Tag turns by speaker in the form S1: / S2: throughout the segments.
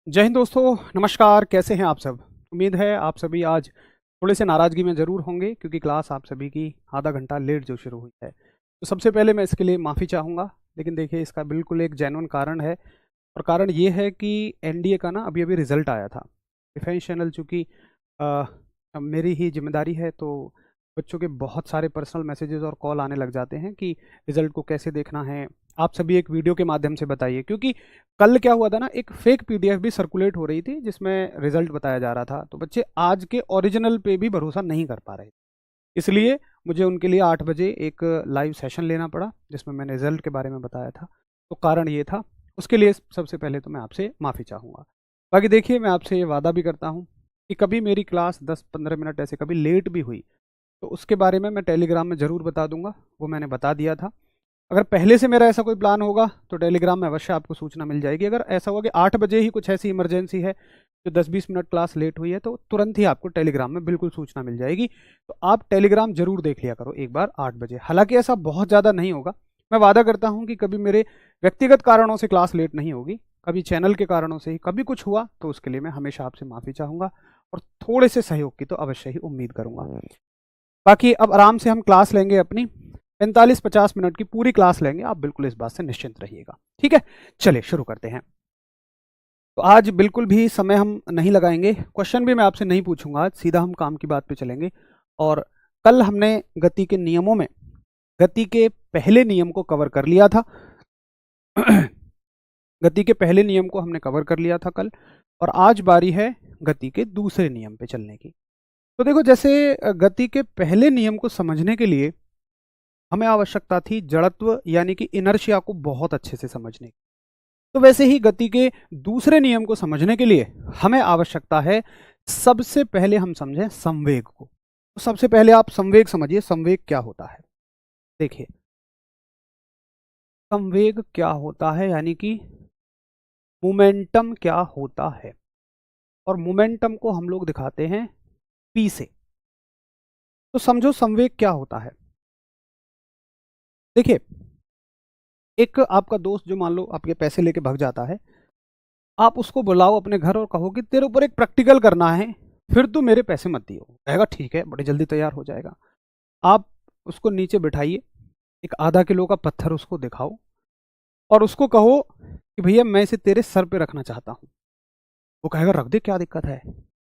S1: जय हिंद दोस्तों, नमस्कार। कैसे हैं आप सब? उम्मीद है आप सभी आज थोड़े से नाराज़गी में ज़रूर होंगे क्योंकि क्लास आप सभी की आधा घंटा लेट जो शुरू हुई है। तो सबसे पहले मैं इसके लिए माफ़ी चाहूँगा, लेकिन देखिए इसका बिल्कुल एक जेन्युइन कारण है और कारण ये है कि एनडीए का ना अभी-अभी रिज़ल्ट आया था। डिफेंस चैनल चूँकि अ, मेरी ही ज़िम्मेदारी है, तो बच्चों के बहुत सारे पर्सनल मैसेजेस और कॉल आने लग जाते हैं कि रिज़ल्ट को कैसे देखना है। आप सभी एक वीडियो के माध्यम से बताइए, क्योंकि कल क्या हुआ था ना, एक फेक पीडीएफ भी सर्कुलेट हो रही थी जिसमें रिजल्ट बताया जा रहा था, तो बच्चे आज के ओरिजिनल पे भी भरोसा नहीं कर पा रहे। इसलिए मुझे उनके लिए 8 बजे एक लाइव सेशन लेना पड़ा जिसमें मैंने रिजल्ट के बारे में बताया था। तो कारण ये था, उसके लिए सबसे पहले तो मैं आपसे माफ़ी चाहूँगा। बाकी देखिए, मैं आपसे ये वादा भी करता हूँ कि कभी मेरी क्लास 10-15 मिनट ऐसे कभी लेट भी हुई तो उसके बारे में मैं टेलीग्राम में ज़रूर बता दूंगा। वो मैंने बता दिया था। अगर पहले से मेरा ऐसा कोई प्लान होगा तो टेलीग्राम में अवश्य आपको सूचना मिल जाएगी। अगर ऐसा हुआ कि 8 बजे ही कुछ ऐसी इमरजेंसी है जो 10-20 मिनट क्लास लेट हुई है, तो तुरंत ही आपको टेलीग्राम में बिल्कुल सूचना मिल जाएगी। तो आप टेलीग्राम जरूर देख लिया करो एक बार 8 बजे। हालांकि ऐसा बहुत ज़्यादा नहीं होगा। मैं वादा करता हूँ कि कभी मेरे व्यक्तिगत कारणों से क्लास लेट नहीं होगी, कभी चैनल के कारणों से ही कभी कुछ हुआ तो उसके लिए मैं हमेशा आपसे माफ़ी चाहूँगा और थोड़े से सहयोग की तो अवश्य ही उम्मीद करूँगा। बाकी अब आराम से हम क्लास लेंगे अपनी 45-50 मिनट की पूरी क्लास लेंगे। आप बिल्कुल इस बात से निश्चिंत रहिएगा, ठीक है? चलिए शुरू करते हैं। तो आज बिल्कुल भी समय हम नहीं लगाएंगे, क्वेश्चन भी मैं आपसे नहीं पूछूंगा, आज सीधा हम काम की बात पे चलेंगे। और कल हमने गति के नियमों में गति के पहले नियम को कवर कर लिया था। गति के पहले नियम को हमने कवर कर लिया था कल, और आज बारी है गति के दूसरे नियम पे चलने की। तो देखो, जैसे गति के पहले नियम को समझने के लिए हमें आवश्यकता थी जड़त्व यानी कि इनर्शिया को बहुत अच्छे से समझने की। तो वैसे ही गति के दूसरे नियम को समझने के लिए हमें आवश्यकता है, सबसे पहले हम समझें संवेग को। तो सबसे पहले आप संवेग समझिए, संवेग क्या होता है। देखिए, संवेग क्या होता है यानी कि मोमेंटम क्या होता है, और मोमेंटम को हम लोग दिखाते हैं पी से। तो समझो संवेग क्या होता है। देखिए, एक आपका दोस्त जो मान लो आपके पैसे लेके भाग जाता है, आप उसको बुलाओ अपने घर और कहो कि तेरे ऊपर एक प्रैक्टिकल करना है, फिर तू मेरे पैसे मत दियो। कहेगा ठीक है, बड़ी जल्दी तैयार हो जाएगा। आप उसको नीचे बिठाइए, एक आधा किलो का पत्थर उसको दिखाओ और उसको कहो कि भैया मैं इसे तेरे सर पे रखना चाहता हूँ। वो कहेगा रख दे, क्या दिक्कत है।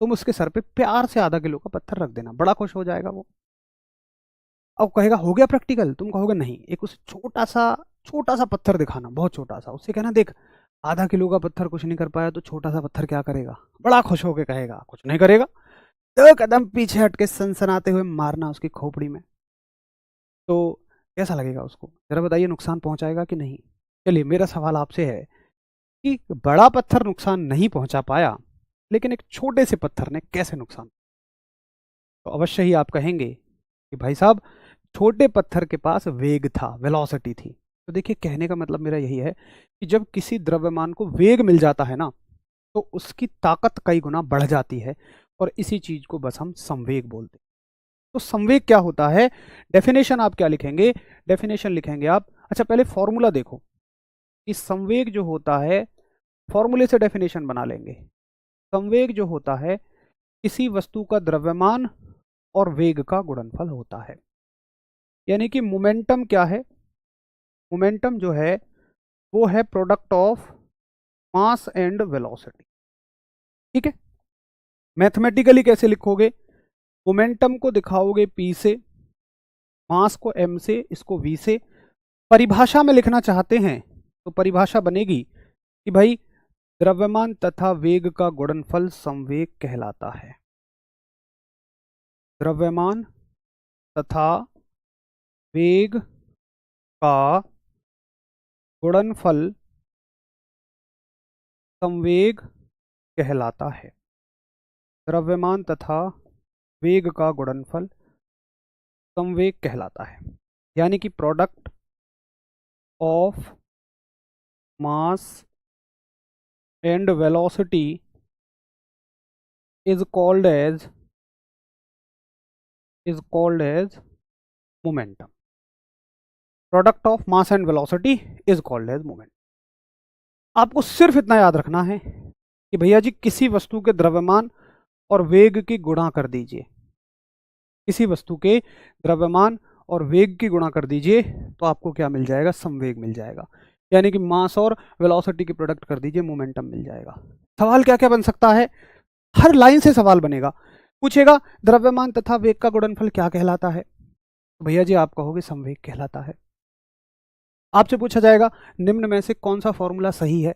S1: तुम उसके सर पे प्यार से आधा किलो का पत्थर रख देना, बड़ा खुश हो जाएगा वो। अब कहेगा हो गया प्रैक्टिकल, तुम कहोगे नहीं, एक उसे छोटा सा पत्थर दिखाना, बहुत छोटा सा। उससे कहना देख, आधा किलो का पत्थर कुछ नहीं कर पाया तो छोटा सा पत्थर क्या करेगा। बड़ा खुश होकर कहेगा कुछ नहीं करेगा। 2 कदम पीछे हटके सनसनाते हुए मारना उसकी खोपड़ी में। तो कैसा लगेगा उसको, जरा बताइए, नुकसान पहुंचाएगा कि नहीं? चलिए, मेरा सवाल आपसे है कि बड़ा पत्थर नुकसान नहीं पहुंचा पाया, लेकिन एक छोटे से पत्थर ने कैसे नुकसान। तो अवश्य ही आप कहेंगे कि भाई साहब, छोटे पत्थर के पास वेग था, वेलोसिटी थी। तो देखिए, कहने का मतलब मेरा यही है कि जब किसी द्रव्यमान को वेग मिल जाता है ना, तो उसकी ताकत कई गुना बढ़ जाती है, और इसी चीज को बस हम संवेग बोलते हैं। तो संवेग क्या होता है, डेफिनेशन आप क्या लिखेंगे? डेफिनेशन लिखेंगे आप, अच्छा पहले फॉर्मूला देखो कि संवेग जो होता है, फॉर्मूले से डेफिनेशन बना लेंगे। संवेग जो होता है, किसी वस्तु का द्रव्यमान और वेग का गुणनफल होता है। यानी कि मोमेंटम क्या है? मोमेंटम जो है वो है product of mass and velocity. ठीक है, मैथमेटिकली कैसे लिखोगे? मोमेंटम को दिखाओगे पी से, मास को एम से, इसको वी से। परिभाषा में लिखना चाहते हैं तो परिभाषा बनेगी कि भाई, द्रव्यमान तथा वेग का गुणनफल संवेग कहलाता है। द्रव्यमान तथा वेग का गुणनफल संवेग कहलाता है। द्रव्यमान तथा वेग का गुणनफल संवेग कहलाता है। यानी कि product of mass and velocity is called as momentum. Product of mass and velocity is called as moment. आपको सिर्फ इतना याद रखना है कि भैया जी किसी वस्तु के द्रव्यमान और वेग की गुणा कर दीजिए, किसी वस्तु के द्रव्यमान और वेग की गुणा कर दीजिए तो आपको क्या मिल जाएगा, संवेग मिल जाएगा। यानी कि मास और वेलोसिटी की प्रोडक्ट कर दीजिए, मोमेंटम मिल जाएगा। सवाल क्या क्या बन सकता है, हर लाइन से सवाल बनेगा। पूछेगा द्रव्यमान तथा वेग का गुणनफल क्या कहलाता है, तो भैया जी आप कहोगे संवेग कहलाता है। आपसे पूछा जाएगा निम्न में से कौन सा फॉर्मूला सही है,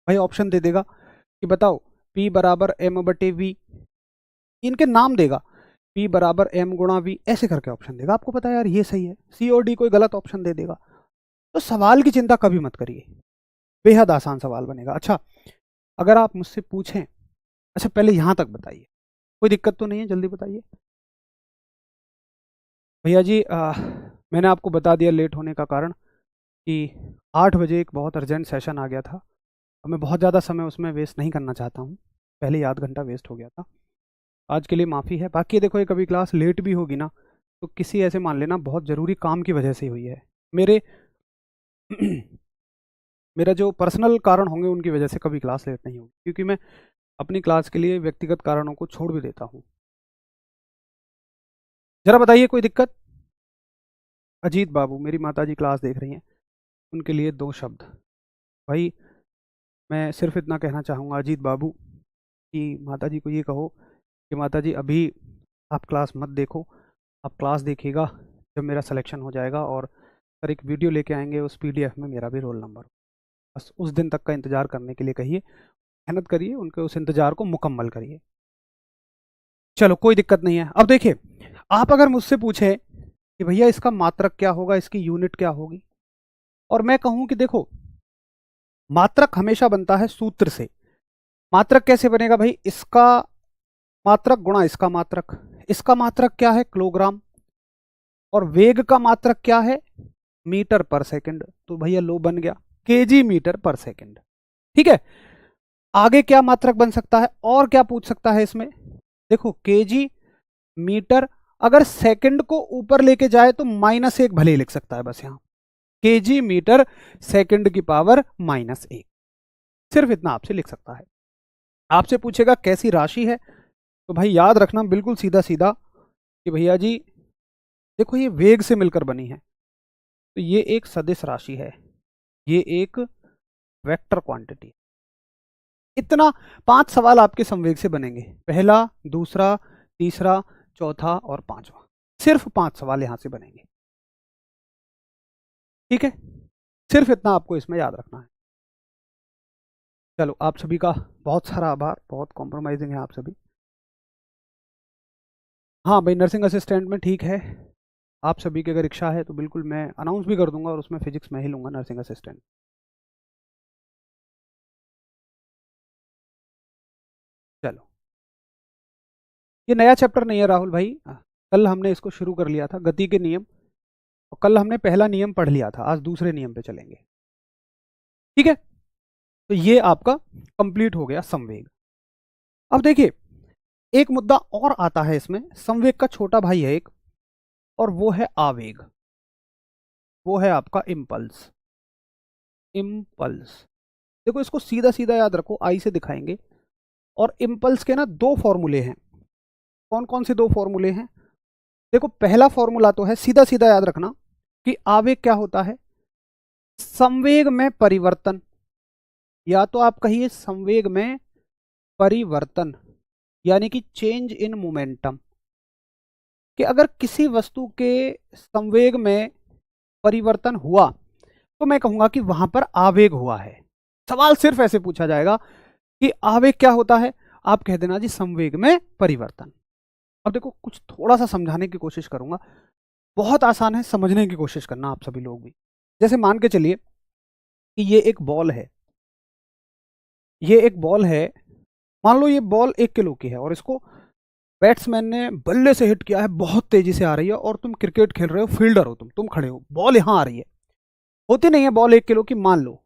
S1: भाई ऑप्शन दे देगा कि बताओ P बराबर m बटे V, इनके नाम देगा, P बराबर m गुणा V, ऐसे करके ऑप्शन देगा। आपको पता है यार ये सही है, C और D कोई गलत ऑप्शन दे देगा। तो सवाल की चिंता कभी मत करिए, बेहद आसान सवाल बनेगा। अच्छा अगर आप मुझसे पूछें, अच्छा पहले यहां तक बताइए, कोई दिक्कत तो नहीं है, जल्दी बताइए। भैया जी मैंने आपको बता दिया लेट होने का कारण कि 8 बजे एक बहुत अर्जेंट सेशन आ गया था और मैं बहुत ज़्यादा समय उसमें वेस्ट नहीं करना चाहता हूँ, पहले ही आध घंटा वेस्ट हो गया था। आज के लिए माफ़ी है। बाकी देखो ये कभी क्लास लेट भी होगी ना तो किसी ऐसे मान लेना बहुत ज़रूरी काम की वजह से हुई है, मेरे मेरा जो पर्सनल कारण होंगे उनकी वजह से कभी क्लास लेट नहीं होगी, क्योंकि मैं अपनी क्लास के लिए व्यक्तिगत कारणों को छोड़ भी देता हूँ। जरा बताइए कोई दिक्कत। अजीत बाबू, मेरी माता जी क्लास देख रही हैं, उनके लिए 2 शब्द। भाई मैं सिर्फ इतना कहना चाहूँगा अजीत बाबू कि माता जी को ये कहो कि माता जी अभी आप क्लास मत देखो, आप क्लास देखिएगा जब मेरा सिलेक्शन हो जाएगा और सर एक वीडियो लेके आएंगे, उस PDF में मेरा भी रोल नंबर, बस उस दिन तक का इंतज़ार करने के लिए कहिए, मेहनत करिए, उनके उस इंतज़ार को मुकम्मल करिए। चलो कोई दिक्कत नहीं है। अब देखिए आप अगर मुझसे पूछे कि भैया इसका मात्रक क्या होगा, इसकी यूनिट क्या होगी, और मैं कहूं कि देखो मात्रक हमेशा बनता है सूत्र से। मात्रक कैसे बनेगा भाई, इसका मात्रक गुणा इसका मात्रक क्या है, किलोग्राम, और वेग का मात्रक क्या है, मीटर पर सेकंड, तो भैया लो बन गया केजी मीटर पर सेकंड। ठीक है, आगे क्या मात्रक बन सकता है और क्या पूछ सकता है इसमें, देखो केजी मीटर, अगर सेकंड को ऊपर लेके जाए तो -1 भले ही लिख सकता है, बस यहां केजी मीटर सेकंड की पावर -1, सिर्फ इतना आपसे लिख सकता है। आपसे पूछेगा कैसी राशि है, तो भाई याद रखना बिल्कुल सीधा सीधा कि भैया जी देखो ये वेग से मिलकर बनी है, तो ये एक सदिश राशि है, ये एक वेक्टर क्वांटिटी। इतना 5 सवाल आपके संवेग से बनेंगे, पहला, दूसरा, तीसरा, चौथा और 5वां, सिर्फ 5 सवाल यहां से बनेंगे। ठीक है, सिर्फ इतना आपको इसमें याद रखना है। चलो आप सभी का बहुत सारा आभार, बहुत कॉम्प्रोमाइजिंग है आप सभी। हाँ भाई नर्सिंग असिस्टेंट में ठीक है, आप सभी की अगर इच्छा है तो बिल्कुल मैं अनाउंस भी कर दूंगा और उसमें फिजिक्स मैं ही लूंगा, नर्सिंग असिस्टेंट। चलो ये नया चैप्टर नहीं है राहुल भाई, कल हमने इसको शुरू कर लिया था, गति के नियम, और कल हमने पहला नियम पढ़ लिया था, आज दूसरे नियम पे चलेंगे। ठीक है, तो ये आपका कंप्लीट हो गया संवेग। अब देखिए एक मुद्दा और आता है इसमें, संवेग का छोटा भाई है एक, और वो है आवेग, वो है आपका इम्पल्स। इम्पल्स देखो इसको सीधा सीधा याद रखो, आई से दिखाएंगे, और इम्पल्स के ना 2 फॉर्मूले हैं। कौन कौन से 2 फॉर्मूले हैं, देखो पहला फॉर्मूला तो है सीधा सीधा याद रखना कि आवेग क्या होता है, संवेग में परिवर्तन, या तो आप कहिए संवेग में परिवर्तन, यानी कि चेंज इन मोमेंटम, कि अगर किसी वस्तु के संवेग में परिवर्तन हुआ तो मैं कहूंगा कि वहां पर आवेग हुआ है। सवाल सिर्फ ऐसे पूछा जाएगा कि आवेग क्या होता है, आप कह देना जी संवेग में परिवर्तन। अब देखो कुछ थोड़ा सा समझाने की कोशिश करूंगा, बहुत आसान है, समझने की कोशिश करना आप सभी लोग भी। जैसे मान के चलिए कि ये एक बॉल है, ये एक बॉल है, मान लो ये बॉल 1 किलो की है और इसको बैट्समैन ने बल्ले से हिट किया है, बहुत तेजी से आ रही है, और तुम क्रिकेट खेल रहे हो, फील्डर हो, तुम खड़े हो, बॉल यहां आ रही है, होती नहीं है बॉल 1 किलो की, मान लो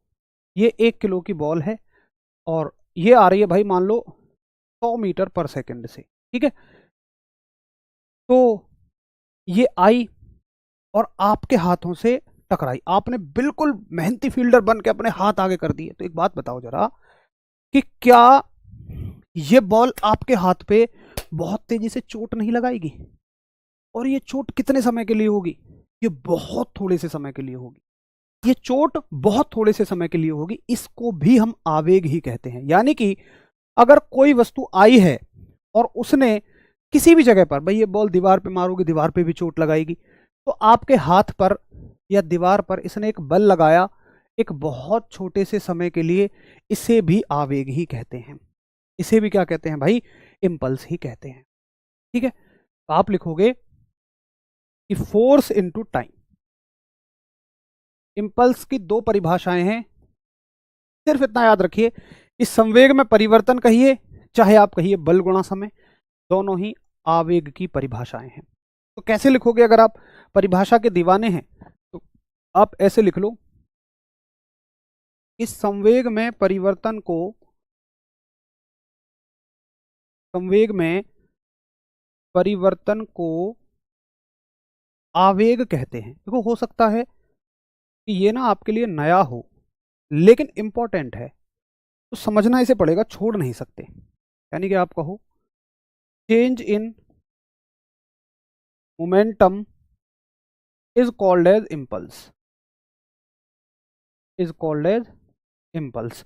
S1: ये 1 किलो की बॉल है और ये आ रही है भाई मान लो 100 मीटर पर सेकंड से। ठीक है, तो ये आई और आपके हाथों से टकराई, आपने बिल्कुल मेहनती फील्डर बन के अपने हाथ आगे कर दिए, तो एक बात बताओ जरा कि क्या ये बॉल आपके हाथ पे बहुत तेजी से चोट नहीं लगाएगी, और ये चोट कितने समय के लिए होगी? ये बहुत थोड़े से समय के लिए होगी। ये चोट बहुत थोड़े से समय के लिए होगी, इसको भी हम आवेग ही कहते हैं। यानी कि अगर कोई वस्तु आई है और उसने किसी भी जगह पर, भाई ये बॉल दीवार पे मारोगे, दीवार पे भी चोट लगाएगी, तो आपके हाथ पर या दीवार पर इसने एक बल लगाया एक बहुत छोटे से समय के लिए, इसे भी आवेग ही कहते हैं। इसे भी क्या कहते हैं भाई? इम्पल्स ही कहते हैं। ठीक है, तो आप लिखोगे कि फोर्स इनटू टाइम। इम्पल्स की दो परिभाषाएं हैं, सिर्फ इतना याद रखिए, इस संवेग में परिवर्तन कहिए चाहे आप कहिए बल गुणा समय, दोनों ही आवेग की परिभाषाएं हैं। तो कैसे लिखोगे? अगर आप परिभाषा के दीवाने हैं तो आप ऐसे लिख लो, इस संवेग में परिवर्तन को, संवेग में परिवर्तन को आवेग कहते हैं। देखो, हो सकता है कि ये ना आपके लिए नया हो, लेकिन इंपॉर्टेंट है, तो समझना इसे पड़ेगा, छोड़ नहीं सकते। यानी कि आप कहो change in momentum is called as impulse, is called as impulse.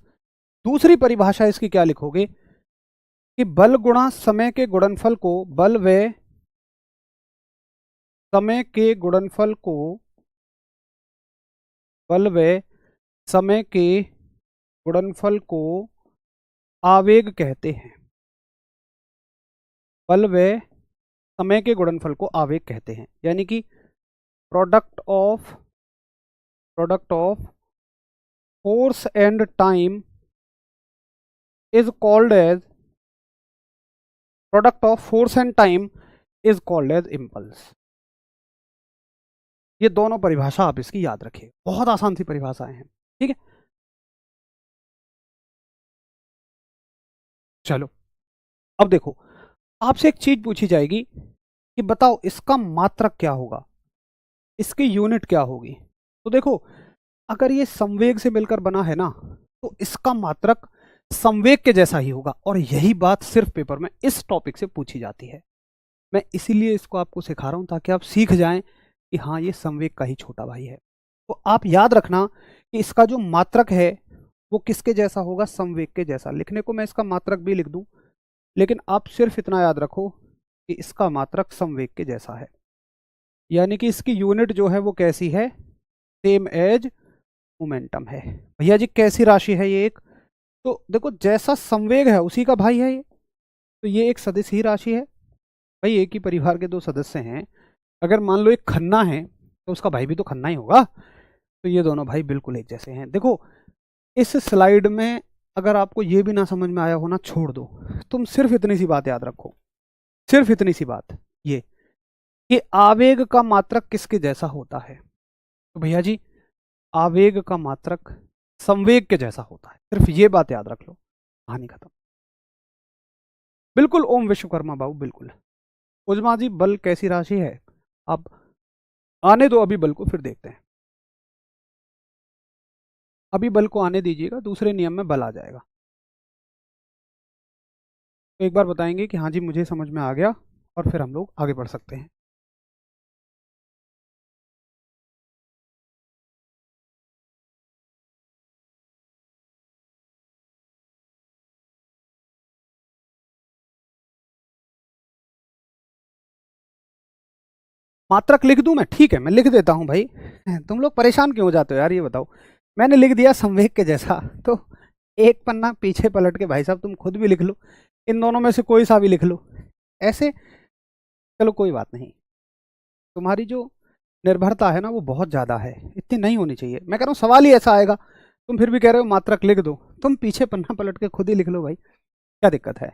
S1: दूसरी परिभाषा इसकी क्या लिखोगे कि बल गुणा समय के गुणनफल को, बल व समय के गुणनफल को, बल व समय के गुणनफल को आवेग कहते हैं। बल व समय के गुणनफल को आवेग कहते हैं। यानी कि product of force and time is called as, product of force and time is called as impulse. ये दोनों परिभाषा आप इसकी याद रखिए, बहुत आसान सी परिभाषाएं हैं। ठीक है, चलो अब देखो, आपसे एक चीज पूछी जाएगी कि बताओ इसका मात्रक क्या होगा, इसकी यूनिट क्या होगी। तो देखो, अगर ये संवेग से मिलकर बना है ना, तो इसका मात्रक संवेग के जैसा ही होगा, और यही बात सिर्फ पेपर में इस टॉपिक से पूछी जाती है। मैं इसीलिए इसको आपको सिखा रहा हूं, ताकि आप सीख जाएं कि हाँ, ये संवेग का ही छोटा भाई है। तो आप याद रखना कि इसका जो मात्रक है वो किसके जैसा होगा? संवेग के जैसा। लिखने को मैं इसका मात्रक भी लिख दूं, लेकिन आप सिर्फ इतना याद रखो कि इसका मात्रक संवेग के जैसा है। यानी कि इसकी यूनिट जो है वो कैसी है? सेम एज मोमेंटम है। भैया जी कैसी राशि है ये? एक तो देखो, जैसा संवेग है उसी का भाई है ये, तो ये एक सदिश ही राशि है। भाई एक ही परिवार के दो सदस्य हैं, अगर मान लो एक खन्ना है तो उसका भाई भी तो खन्ना ही होगा, तो ये दोनों भाई बिल्कुल एक जैसे हैं। देखो, इस स्लाइड में अगर आपको ये भी ना समझ में आया हो ना, छोड़ दो, तुम सिर्फ इतनी सी बात याद रखो, सिर्फ इतनी सी बात, ये कि आवेग का मात्रक किसके जैसा होता है? तो भैया जी आवेग का मात्रक संवेग के जैसा होता है, सिर्फ ये बात याद रख लो, कहानी खत्म। बिल्कुल ओम विश्वकर्मा बाबू, बिल्कुल। उजमा जी बल कैसी राशि है? अब आने दो अभी बल को, फिर देखते हैं। अभी बल को आने दीजिएगा, दूसरे नियम में बल आ जाएगा। तो एक बार बताएंगे कि हाँ जी मुझे समझ में आ गया, और फिर हम लोग आगे बढ़ सकते हैं। मात्रक लिख दूं मैं? ठीक है, मैं लिख देता हूं भाई। तुम लोग परेशान क्यों हो जाते हो यार, ये बताओ। मैंने लिख दिया संवेग के जैसा, तो एक पन्ना पीछे पलट के भाई साहब तुम खुद भी लिख लो, इन दोनों में से कोई सा भी लिख लो, ऐसे। चलो कोई बात नहीं, तुम्हारी जो निर्भरता है ना वो बहुत ज़्यादा है, इतनी नहीं होनी चाहिए। मैं कह रहा हूँ सवाल ही ऐसा आएगा, तुम फिर भी कह रहे हो मात्रक लिख दो, तुम पीछे पन्ना पलट के खुद ही लिख लो भाई, क्या दिक्कत है?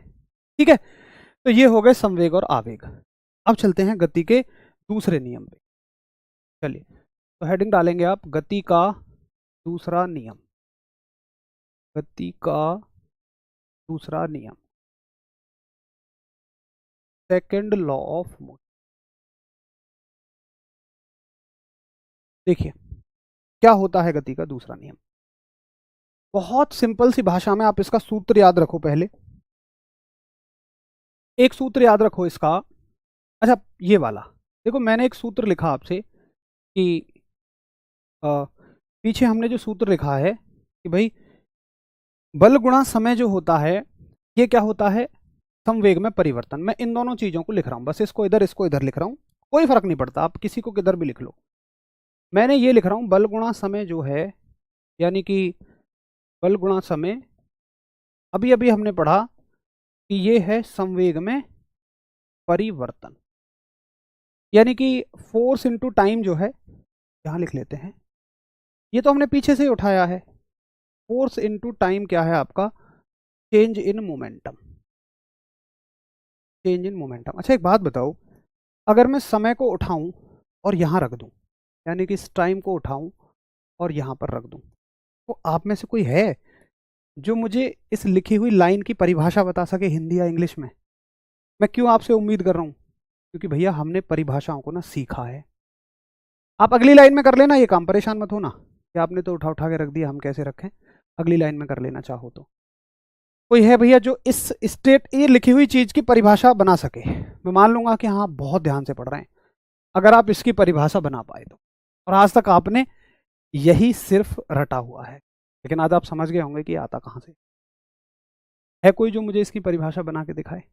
S1: ठीक है, तो ये हो गए संवेग और आवेग। अब चलते हैं गति के दूसरे नियम पे। चलिए, तो हेडिंग डालेंगे आप, गति का दूसरा नियम, गति का दूसरा नियम, सेकंड लॉ ऑफ मोशन। देखिए क्या होता है गति का दूसरा नियम। बहुत सिंपल सी भाषा में आप इसका सूत्र याद रखो पहले, एक सूत्र याद रखो इसका। अच्छा ये वाला देखो, मैंने एक सूत्र लिखा आपसे कि पीछे हमने जो सूत्र लिखा है कि भाई बल गुणा समय जो होता है ये क्या होता है, संवेग में परिवर्तन। मैं इन दोनों चीजों को लिख रहा हूं, बस इसको इधर लिख रहा हूं, कोई फर्क नहीं पड़ता, आप किसी को किधर भी लिख लो। मैंने ये लिख रहा हूं बल गुणा समय जो है, यानी कि बल गुणा समय, अभी अभी हमने पढ़ा कि ये है संवेग में परिवर्तन, यानी कि फोर्स इनटू टाइम जो है, यहां लिख लेते हैं, ये तो हमने पीछे से ही उठाया है। फोर्स इनटू टाइम क्या है आपका, change in momentum, change in momentum. अच्छा एक बात बताओ, अगर मैं समय को उठाऊं और यहां रख दूं, यानी कि इस टाइम को उठाऊं और यहां पर रख दूं, तो आप में से कोई है जो मुझे इस लिखी हुई लाइन की परिभाषा बता सके हिंदी या इंग्लिश में? मैं क्यों आपसे उम्मीद कर रहा हूं, क्योंकि भैया हमने परिभाषाओं को ना सीखा है। आप अगली लाइन में कर लेना ये काम, परेशान मत होना कि आपने तो उठा उठा के रख दिया, हम कैसे रखें, अगली लाइन में कर लेना चाहो तो। कोई है भैया जो इस स्टेट ये लिखी हुई चीज की परिभाषा बना सके? मैं मान लूंगा कि हाँ बहुत ध्यान से पढ़ रहे हैं, अगर आप इसकी परिभाषा बना पाए तो। और आज तक आपने यही सिर्फ रटा हुआ है, लेकिन आज आप समझ गए होंगे कि आता कहां से है। कोई जो मुझे इसकी परिभाषा बना के दिखाए?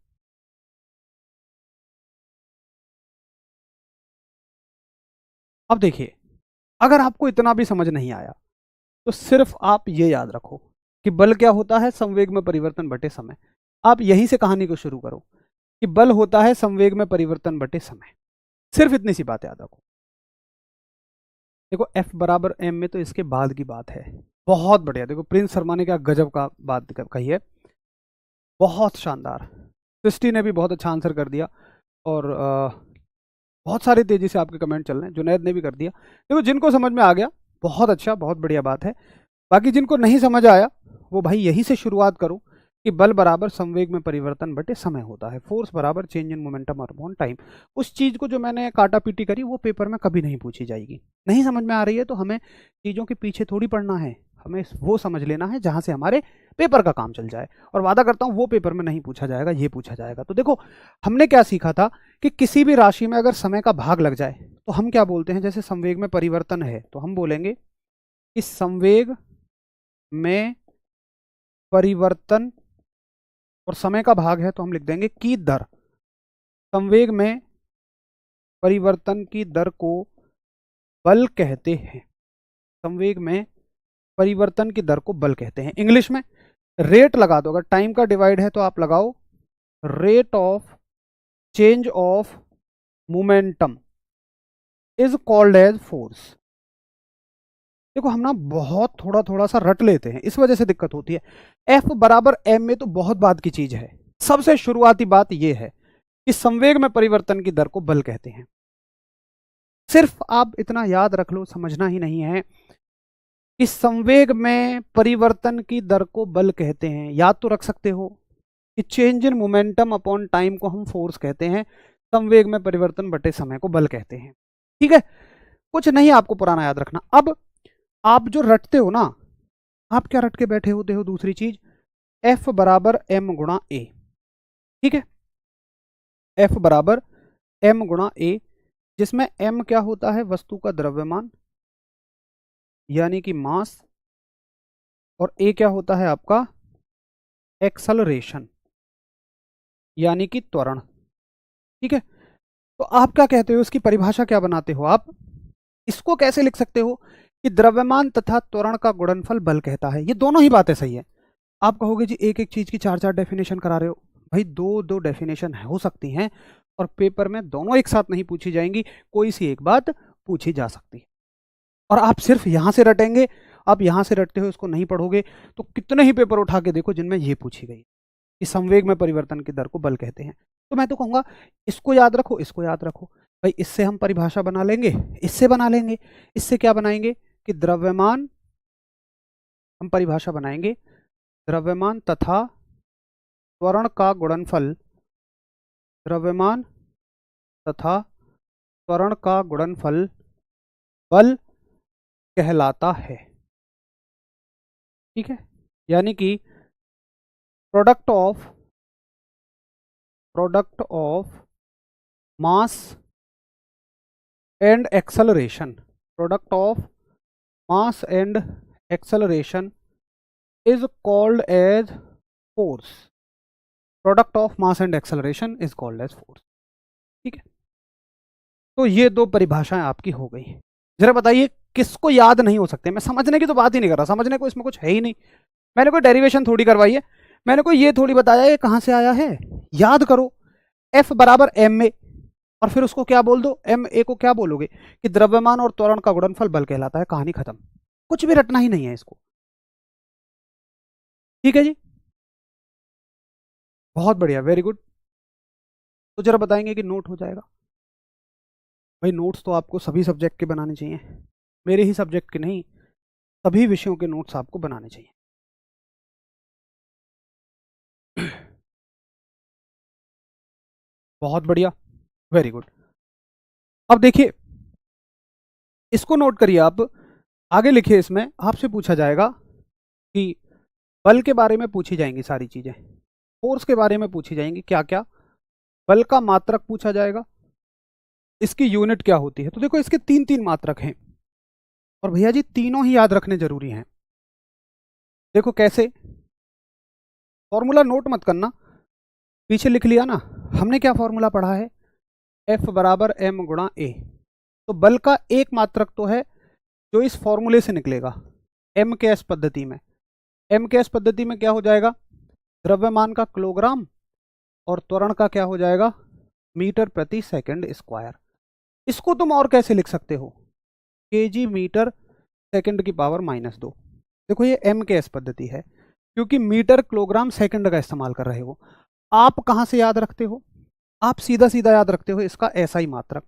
S1: अब देखिए, अगर आपको इतना भी समझ नहीं आया तो सिर्फ आप ये याद रखो कि बल क्या होता है, संवेग में परिवर्तन बटे समय। आप यहीं से कहानी को शुरू करो कि बल होता है संवेग में परिवर्तन बटे समय, सिर्फ इतनी सी बात याद रखो। देखो F बराबर m में तो इसके बाद की बात है, बहुत बढ़िया। देखो प्रिंस शर्मा ने क्या गजब का बात कही है, बहुत शानदार। सृष्टि ने भी बहुत अच्छा आंसर कर दिया, और बहुत सारी तेजी से आपके कमेंट चल रहे हैं, जुनैद ने भी कर दिया। देखो जिनको समझ में आ गया बहुत अच्छा, बहुत बढ़िया बात है। बाकी जिनको नहीं समझ आया वो भाई यही से शुरुआत करो कि बल बराबर संवेग में परिवर्तन बटे समय होता है, फोर्स बराबर change in momentum upon time. उस चीज को जो मैंने काटा पीटी करी वो पेपर में कभी नहीं पूछी जाएगी। नहीं समझ में आ रही है तो हमें चीजों के पीछे थोड़ी पढ़ना है, हमें वो समझ लेना है जहां से हमारे पेपर का काम चल जाए। और वादा करता हूं वो पेपर में नहीं पूछा जाएगा, ये पूछा जाएगा। तो देखो हमने क्या सीखा था कि किसी भी राशि में अगर समय का भाग लग जाए तो हम क्या बोलते हैं, जैसे संवेग में परिवर्तन है तो हम बोलेंगे कि संवेग में परिवर्तन, और समय का भाग है तो हम लिख देंगे की दर। संवेग में परिवर्तन की दर को बल कहते हैं, संवेग में परिवर्तन की दर को बल कहते हैं। इंग्लिश में रेट लगा दो, अगर टाइम का डिवाइड है तो आप लगाओ rate of change of momentum is called as force. देखो हम ना बहुत थोड़ा थोड़ा सा रट लेते हैं, इस वजह से दिक्कत होती है। एफ बराबर एम में तो बहुत बात की चीज है। सबसे शुरुआती बात यह है कि संवेग में परिवर्तन की दर को बल कहते हैं। सिर्फ आप इतना याद रख लो, समझना ही नहीं है कि संवेग में परिवर्तन की दर को बल कहते हैं। याद तो रख सकते हो कि change in momentum upon time को हम फोर्स कहते हैं, संवेग में परिवर्तन बटे समय को बल कहते हैं। ठीक है, कुछ नहीं आपको पुराना याद रखना। अब आप जो रटते हो ना, आप क्या रट के बैठे होते हो, दूसरी चीज F बराबर m गुणा ए। ठीक है, F बराबर m गुणा ए, जिसमें m क्या होता है, वस्तु का द्रव्यमान यानी कि मास, और a क्या होता है आपका एक्सलरेशन यानी कि त्वरण। ठीक है, तो आप क्या कहते हो, इसकी परिभाषा क्या बनाते हो आप? इसको कैसे लिख सकते हो कि द्रव्यमान तथा त्वरण का गुणनफल बल कहता है। ये दोनों ही बातें सही है। आप कहोगे जी एक एक चीज की चार चार डेफिनेशन करा रहे हो। भाई दो दो डेफिनेशन हो सकती हैं और पेपर में दोनों एक साथ नहीं पूछी जाएंगी, कोई सी एक बात पूछी जा सकती है। और आप सिर्फ यहां से रटेंगे, आप यहां से रटते हो इसको नहीं पढ़ोगे तो कितने ही पेपर उठा के देखो जिनमें ये पूछी गई कि संवेग में परिवर्तन की दर को बल कहते हैं। तो मैं तो कहूंगा इसको याद रखो, इसको याद रखो। भाई इससे हम परिभाषा बना लेंगे, इससे बना लेंगे। इससे क्या बनाएंगे कि द्रव्यमान, हम परिभाषा बनाएंगे द्रव्यमान तथा त्वरण का गुणनफल, द्रव्यमान तथा त्वरण का गुणनफल बल कहलाता है। ठीक है, यानी कि product of product of mass and acceleration, product of mass and acceleration is called as force, product of mass and acceleration is called as force. ठीक है, तो ये दो परिभाषाएं आपकी हो गई। जरा बताइए किसको याद नहीं हो सकते? मैं समझने की तो बात ही नहीं कर रहा, समझने को इसमें कुछ है ही नहीं। मैंने कोई डेरिवेशन थोड़ी करवाई है, मैंने कोई ये थोड़ी बताया ये कहां से आया है। याद करो, F बराबर एम ए, और फिर उसको क्या बोल दो, एम ए को क्या बोलोगे कि द्रव्यमान और त्वरण का गुणनफल बल कहलाता है, कहानी खत्म। कुछ भी रटना ही नहीं है इसको। ठीक है जी, बहुत बढ़िया, वेरी गुड। तो जरा बताएंगे कि नोट हो जाएगा। भाई नोट्स तो आपको सभी सब्जेक्ट के बनाने चाहिए, मेरे ही सब्जेक्ट के नहीं, सभी विषयों के नोट्स आपको बनाने चाहिए। बहुत बढ़िया, वेरी गुड। अब देखिए इसको नोट करिए आप, आगे लिखिए, इसमें आपसे पूछा जाएगा कि बल के बारे में पूछी जाएंगी सारी चीजें, फोर्स के बारे में पूछी जाएंगी, क्या क्या, बल का मात्रक पूछा जाएगा, इसकी यूनिट क्या होती है। तो देखो इसके तीन तीन मात्रक हैं, और भैया जी तीनों ही याद रखने जरूरी हैं। देखो कैसे, फॉर्मूला नोट मत करना, पीछे लिख लिया ना, हमने क्या फॉर्मूला पढ़ा है, F बराबर m गुणा ए। तो बल का एक मात्रक तो है जो इस फॉर्मूले से निकलेगा, एम के एस पद्धति में। एम के एस पद्धति में क्या हो जाएगा, द्रव्यमान का किलोग्राम और त्वरण का क्या हो जाएगा, मीटर प्रति सेकंड स्क्वायर। इसको तुम और कैसे लिख सकते हो, केजी मीटर सेकंड की पावर -2। देखो ये एम के एस पद्धति है, क्योंकि मीटर किलोग्राम सेकंड का इस्तेमाल कर रहे हो। आप कहां से याद रखते हो, आप सीधा सीधा याद रखते हो इसका एसआई मात्रक,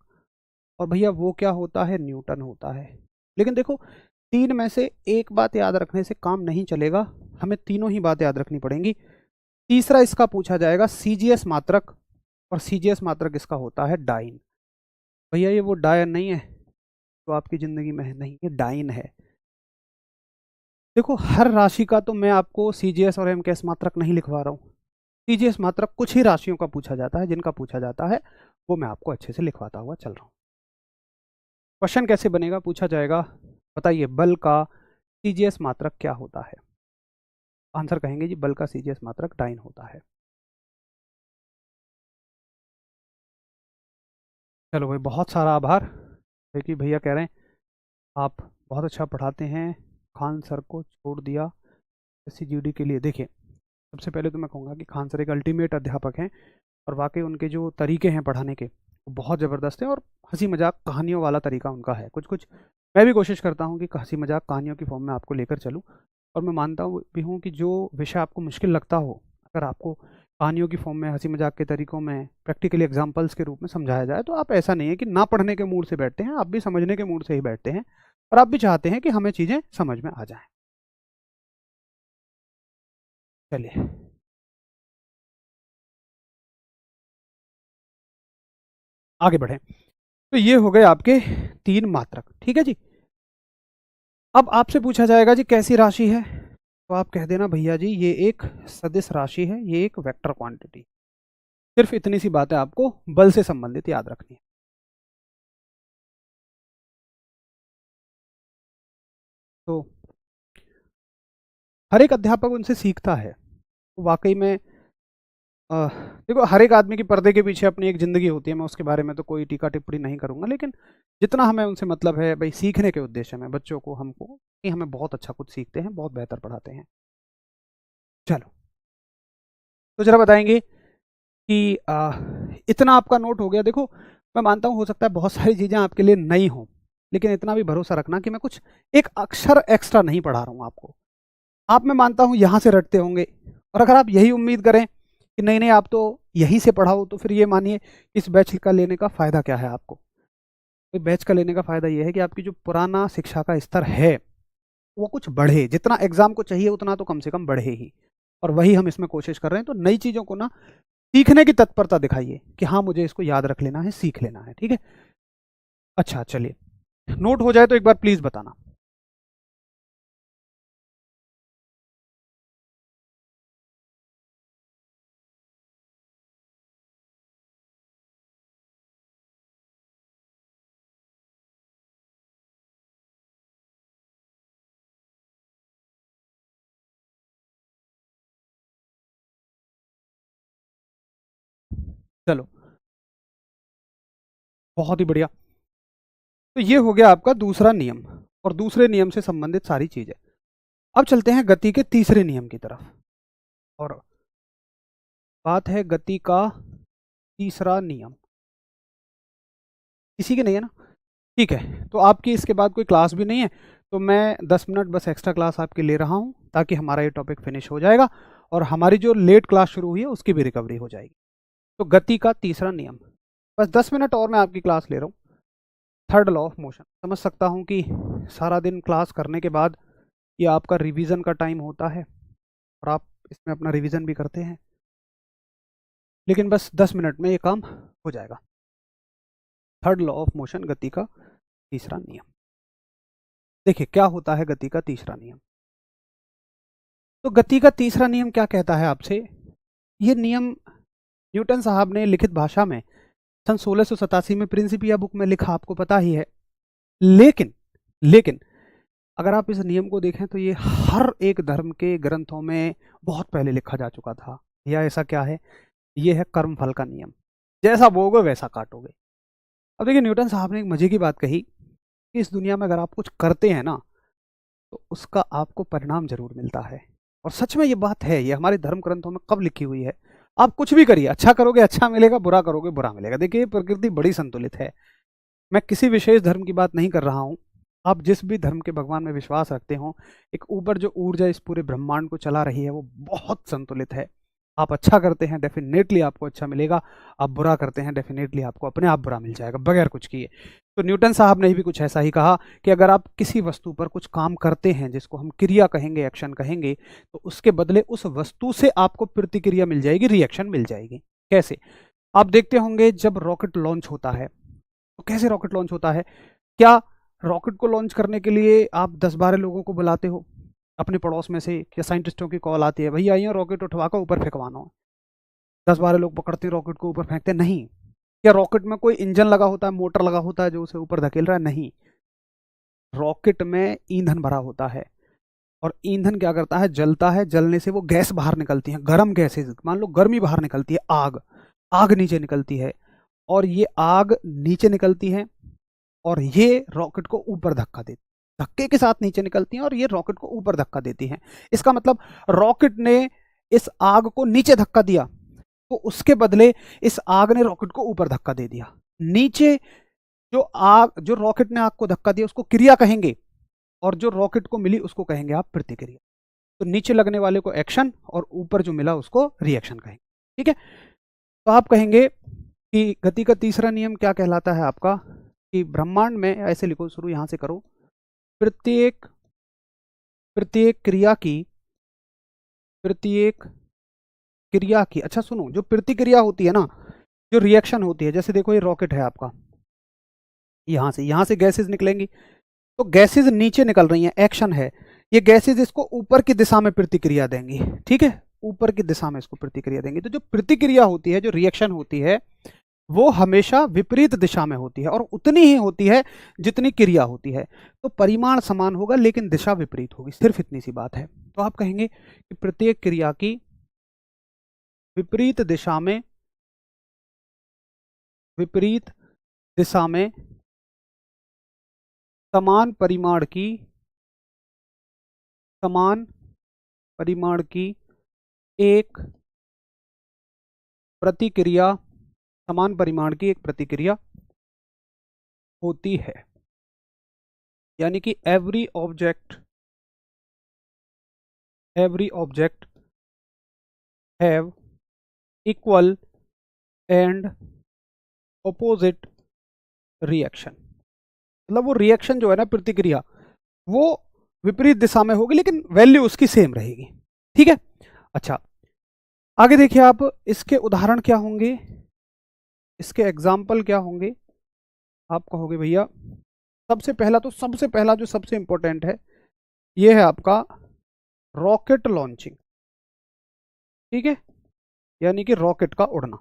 S1: और भैया वो क्या होता है, न्यूटन होता है। लेकिन देखो तीन में से एक बात याद रखने से काम नहीं चलेगा, हमें तीनों ही बात याद रखनी पड़ेंगी। तीसरा इसका पूछा जाएगा सीजीएस मात्रक, और सीजीएस मात्रक इसका होता है डाइन। भैया ये वो डायन नहीं है तो आपकी जिंदगी में है, नहीं, ये डाइन है। देखो हर राशि का तो मैं आपको सीजीएस और एमकेएस मात्रक नहीं लिखवा रहा हूँ, सीजीएस मात्रक कुछ ही राशियों का पूछा जाता है, जिनका पूछा जाता है वो मैं आपको अच्छे से लिखवाता हुआ चल रहा हूँ। क्वेश्चन कैसे बनेगा, पूछा जाएगा बताइए बल का सीजीएस मात्रक क्या होता है, आंसर कहेंगे जी बल का सीजीएस मात्रक डाइन होता है। चलो भाई बहुत सारा आभार, देखिए भैया कह रहे हैं आप बहुत अच्छा पढ़ाते हैं, खान सर को छोड़ दिया एससीजीडी के लिए। देखिए सबसे पहले तो मैं कहूँगा कि खान सर एक अल्टीमेट अध्यापक हैं, और वाकई उनके जो तरीके हैं पढ़ाने के वो बहुत ज़बरदस्त हैं, और हंसी मजाक कहानियों वाला तरीका उनका है। कुछ कुछ मैं भी कोशिश करता हूँ कि हंसी मजाक कहानियों की फॉर्म में आपको लेकर चलूँ, और मैं मानता हूँ भी हूँ कि जो विषय आपको मुश्किल लगता हो, अगर आपको कहानियों की फॉर्म में हंसी मजाक के तरीकों में प्रैक्टिकली एग्जाम्पल्स के रूप में समझाया जाए, तो आप ऐसा नहीं है कि ना पढ़ने के मूड से बैठते हैं, आप भी समझने के मूड से ही बैठते हैं, और आप भी चाहते हैं कि हमें चीज़ें समझ में आ जाएं। चलिए आगे बढ़ें। तो ये हो गए आपके तीन मात्रक, ठीक है जी। अब आपसे पूछा जाएगा जी कैसी राशि है, तो आप कह देना भैया जी ये एक सदिश राशि है, ये एक वेक्टर क्वांटिटी। सिर्फ इतनी सी बातें आपको बल से संबंधित याद रखनी है। तो हर एक अध्यापक उनसे सीखता है, तो वाकई में अ, देखो हर एक आदमी की पर्दे के पीछे अपनी एक ज़िंदगी होती है, मैं उसके बारे में तो कोई टीका टिप्पणी नहीं करूंगा, लेकिन जितना हमें उनसे मतलब है भाई सीखने के उद्देश्य में बच्चों को, हमको कि हमें बहुत अच्छा कुछ सीखते हैं, बहुत बेहतर पढ़ाते हैं। चलो तो जरा बताएंगे कि इतना आपका नोट हो गया। देखो मैं मानता हूँ हो सकता है बहुत सारी चीज़ें आपके लिए नई हों, लेकिन इतना भी भरोसा रखना कि मैं कुछ एक अक्षर एक्स्ट्रा नहीं पढ़ा रहा हूँ आपको। आप मैं मानता हूँ यहाँ से रटते होंगे, और अगर आप यही उम्मीद करें कि नहीं नहीं आप तो यहीं से पढ़ाओ, तो फिर ये मानिए इस बैच का लेने का फ़ायदा क्या है आपको। तो बैच का लेने का फ़ायदा ये है कि आपकी जो पुराना शिक्षा का स्तर है वो कुछ बढ़े, जितना एग्जाम को चाहिए उतना तो कम से कम बढ़े ही, और वही हम इसमें कोशिश कर रहे हैं। तो नई चीज़ों को ना सीखने की तत्परता दिखाइए कि हाँ मुझे इसको याद रख लेना है, सीख लेना है, ठीक है। अच्छा चलिए, नोट हो जाए तो एक बार प्लीज़ बताना। चलो, बहुत ही बढ़िया। तो ये हो गया आपका दूसरा नियम और दूसरे नियम से संबंधित सारी चीजें। अब चलते हैं गति के तीसरे नियम की तरफ, और बात है गति का तीसरा नियम। किसी के नहीं है ना? ठीक है, तो आपकी इसके बाद कोई क्लास भी नहीं है, तो मैं 10 मिनट बस एक्स्ट्रा क्लास आपकी ले रहा हूं ताकि हमारा ये टॉपिक फिनिश हो जाएगा और हमारी जो लेट क्लास शुरू हुई है उसकी भी रिकवरी हो जाएगी। तो गति का तीसरा नियम, बस 10 मिनट और मैं आपकी क्लास ले रहा हूँ। थर्ड लॉ ऑफ मोशन, समझ सकता हूँ कि सारा दिन क्लास करने के बाद ये आपका रिवीजन का टाइम होता है और आप इसमें अपना रिवीजन भी करते हैं, लेकिन बस 10 मिनट में ये काम हो जाएगा। थर्ड लॉ ऑफ मोशन, गति का तीसरा नियम। देखिए क्या होता है गति का तीसरा नियम। तो गति का तीसरा नियम क्या कहता है आपसे? ये नियम न्यूटन साहब ने लिखित भाषा में सन 1687 में प्रिंसिपिया बुक में लिखा, आपको पता ही है। लेकिन लेकिन अगर आप इस नियम को देखें तो ये हर एक धर्म के ग्रंथों में बहुत पहले लिखा जा चुका था। या ऐसा क्या है? ये है कर्मफल का नियम, जैसा बोओगे वैसा काटोगे। अब देखिए न्यूटन साहब ने एक मजे की बात कही कि इस दुनिया में अगर आप कुछ करते हैं ना तो उसका आपको परिणाम जरूर मिलता है। और सच में ये बात है, ये हमारे धर्म ग्रंथों में कब लिखी हुई है। आप कुछ भी करिए, अच्छा करोगे अच्छा मिलेगा, बुरा करोगे बुरा मिलेगा। देखिए प्रकृति बड़ी संतुलित है। मैं किसी विशेष धर्म की बात नहीं कर रहा हूँ, आप जिस भी धर्म के भगवान में विश्वास रखते हो, एक ऊपर जो ऊर्जा इस पूरे ब्रह्मांड को चला रही है वो बहुत संतुलित है। आप अच्छा करते हैं डेफिनेटली आपको अच्छा मिलेगा, आप बुरा करते हैं डेफिनेटली आपको अपने आप बुरा मिल जाएगा बगैर कुछ किए। तो न्यूटन साहब ने भी कुछ ऐसा ही कहा कि अगर आप किसी वस्तु पर कुछ काम करते हैं जिसको हम क्रिया कहेंगे, एक्शन कहेंगे, तो उसके बदले उस वस्तु से आपको प्रतिक्रिया मिल जाएगी, रिएक्शन मिल जाएगी। कैसे? आप देखते होंगे जब रॉकेट लॉन्च होता है तो कैसे रॉकेट लॉन्च होता है? क्या रॉकेट को लॉन्च करने के लिए आप 10-12 लोगों को बुलाते हो अपने पड़ोस में से, या साइंटिस्टों की कॉल आती है भैया आइए रॉकेट उठवा कर ऊपर फेंकवाना हो, 10-12 लोग पकड़ते हैं रॉकेट को ऊपर फेंकते? नहीं। क्या रॉकेट में कोई इंजन लगा होता है, मोटर लगा होता है जो उसे ऊपर धकेल रहा है? नहीं। रॉकेट में ईंधन भरा होता है और ईंधन क्या करता है? जलता है, जलने से वो गैस बाहर निकलती है, गर्म गैसेज, मान लो गर्मी बाहर निकलती है, आग, आग नीचे निकलती है, और ये आग नीचे निकलती है और ये रॉकेट को ऊपर धक्का देती, धक्के के साथ नीचे निकलती हैं और ये रॉकेट को ऊपर धक्का देती हैं। इसका मतलब रॉकेट ने इस आग को नीचे धक्का दिया तो उसके बदले इस आग ने रॉकेट को ऊपर धक्का दे दिया। नीचे जो रॉकेट ने आग को धक्का दिया उसको क्रिया कहेंगे और जो रॉकेट को मिली उसको कहेंगे आप प्रतिक्रिया। तो नीचे लगने वाले को एक्शन और ऊपर जो मिला उसको रिएक्शन कहेंगे। ठीक है, तो आप कहेंगे कि गति का तीसरा नियम क्या कहलाता है आपका? कि ब्रह्मांड में, ऐसे लिखो, शुरू यहां से करो, प्रत्येक प्रत्येक क्रिया की प्रत्येक क्रिया की, अच्छा सुनो, जो प्रतिक्रिया होती है ना, जो रिएक्शन होती है, जैसे देखो ये रॉकेट है आपका, यहां से गैसेज निकलेंगी, तो गैसेज नीचे निकल रही हैं, एक्शन है, ये गैसेज इसको ऊपर की दिशा में प्रतिक्रिया देंगी। ठीक है, ऊपर की दिशा में इसको प्रतिक्रिया देंगी। तो जो प्रतिक्रिया होती है, जो रिएक्शन होती है, वो हमेशा विपरीत दिशा में होती है और उतनी ही होती है जितनी क्रिया होती है। तो परिमाण समान होगा लेकिन दिशा विपरीत होगी, सिर्फ इतनी सी बात है। तो आप कहेंगे कि प्रत्येक क्रिया की विपरीत दिशा में समान परिमाण की एक प्रतिक्रिया समान परिमाण की एक प्रतिक्रिया होती है। यानी कि every object have equal and opposite reaction. मतलब वो रिएक्शन जो है ना, प्रतिक्रिया, वो विपरीत दिशा में होगी लेकिन वैल्यू उसकी सेम रहेगी। ठीक है, अच्छा आगे देखिए आप, इसके उदाहरण क्या होंगे, इसके एग्जाम्पल क्या होंगे? आप कहोगे भैया सबसे पहला जो सबसे इंपॉर्टेंट है ये है आपका रॉकेट लॉन्चिंग। ठीक है, यानी कि रॉकेट का उड़ना,